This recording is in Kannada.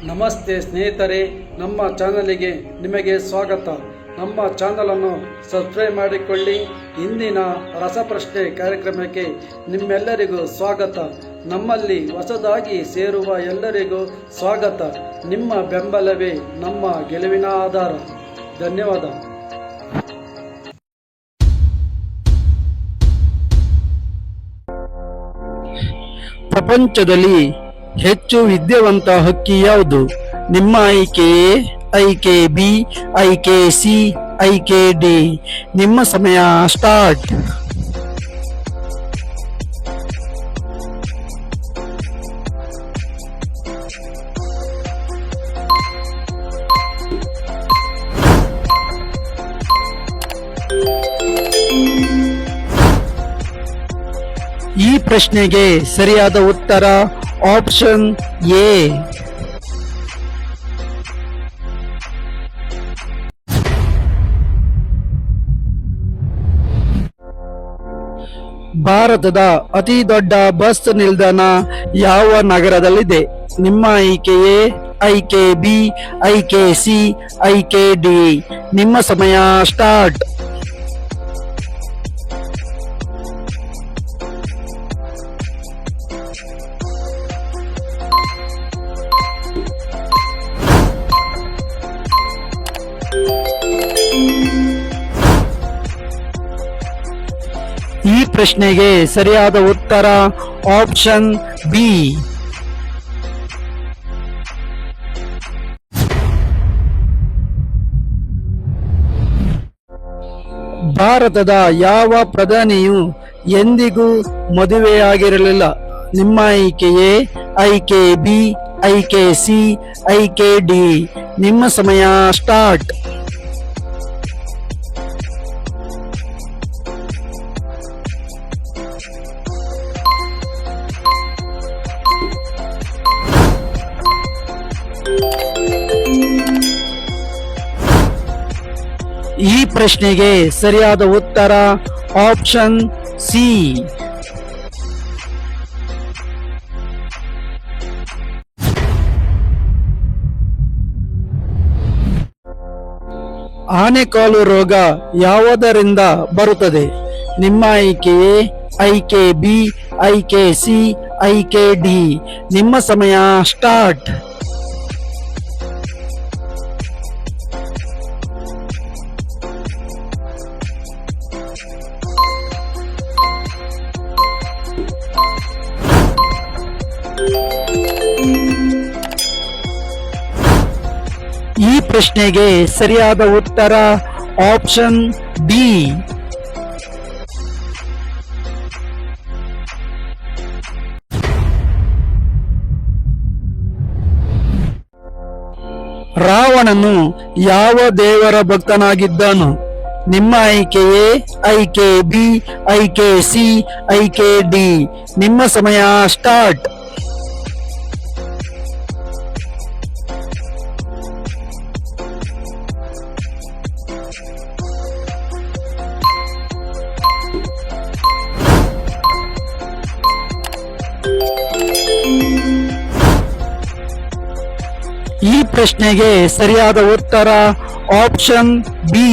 ನಮಸ್ತೆ ಸ್ನೇಹಿತರೆ, ನಮ್ಮ ಚಾನಲಿಗೆ ನಿಮಗೆ ಸ್ವಾಗತ. ನಮ್ಮ ಚಾನಲನ್ನು ಸಬ್ಸ್ಕ್ರೈಬ್ ಮಾಡಿಕೊಳ್ಳಿ. ಇಂದಿನ ರಸಪ್ರಶ್ನೆ ಕಾರ್ಯಕ್ರಮಕ್ಕೆ ನಿಮ್ಮೆಲ್ಲರಿಗೂ ಸ್ವಾಗತ. ನಮ್ಮಲ್ಲಿ ಹೊಸದಾಗಿ ಸೇರುವ ಎಲ್ಲರಿಗೂ ಸ್ವಾಗತ. ನಿಮ್ಮ ಬೆಂಬಲವೇ ನಮ್ಮ ಗೆಲುವಿನ ಆಧಾರ. ಧನ್ಯವಾದ. ಪ್ರಪಂಚದಲ್ಲಿ ಹೆಚ್ಚು ವಿದ್ಯಾವಂತ ಹಕ್ಕಿ ಯಾವುದು? ನಿಮ್ಮ ಆಯ್ಕೆ ಎ, ಆಯ್ಕೆ ಬಿ, ಆಯ್ಕೆ ಸಿ, ಆಯ್ಕೆ ಡಿ. ನಿಮ್ಮ ಸಮಯ ಸ್ಟಾರ್ಟ್. ಈ ಪ್ರಶ್ನೆಗೆ ಸರಿಯಾದ ಉತ್ತರ ಆಪ್ಷನ್ ಎ. ಭಾರತದ ಅತಿ ದೊಡ್ಡ ಬಸ್ ನಿಲ್ದಾಣ ಯಾವ ನಗರದಲ್ಲಿದೆ? ನಿಮ್ಮ ಆಯ್ಕೆ ಎ, ಆಯ್ಕೆ ಬಿ, ಆಯ್ಕೆ ಸಿ, ಆಯ್ಕೆ ಡಿ. ನಿಮ್ಮ ಸಮಯ ಸ್ಟಾರ್ಟ್. ಈ ಪ್ರಶ್ನೆಗೆ ಸರಿಯಾದ ಉತ್ತರ ಆಪ್ಷನ್ ಬಿ. ಭಾರತದ ಯಾವ ಪ್ರಧಾನಿಯು ಎಂದಿಗೂ ಮದುವೆಯಾಗಿರಲಿಲ್ಲ? ನಿಮ್ಮ ಆಯ್ಕೆ ಎ, ಆಯ್ಕೆ ಬಿ, ಆಯ್ಕೆ ಸಿ, ಆಯ್ಕೆ ಡಿ. ನಿಮ್ಮ ಸಮಯ ಸ್ಟಾರ್ಟ್. ಈ ಪ್ರಶ್ನೆಗೆ ಸರಿಯಾದ ಉತ್ತರ ಆಪ್ಷನ್ ಸಿ. ಆನೆಕಾಲು ರೋಗ ಯಾವುದರಿಂದ ಬರುತ್ತದೆ? ನಿಮ್ಮ ಆಯ್ಕೆ ಎ, ಆಯ್ಕೆ ಬಿ, ಆಯ್ಕೆ ಸಿ, ಆಯ್ಕೆ ಡಿ. ನಿಮ್ಮ ಸಮಯ ಸ್ಟಾರ್ಟ್. ಈ ಪ್ರಶ್ನೆಗೆ ಸರಿಯಾದ ಉತ್ತರ ಆಪ್ಷನ್ ಬಿ. ರಾವಣನು ಯಾವ ದೇವರ ಭಕ್ತನಾಗಿದ್ದನು? ನಿಮ್ಮ ಆಯ್ಕೆ ಎ, ಆಯ್ಕೆ ಬಿ, ಆಯ್ಕೆ ಸಿ, ಆಯ್ಕೆ ಡಿ. ನಿಮ್ಮ ಸಮಯ ಸ್ಟಾರ್ಟ್. ಈ ಪ್ರಶ್ನೆಗೆ ಸರಿಯಾದ ಉತ್ತರ ಆಪ್ಷನ್ ಬಿ.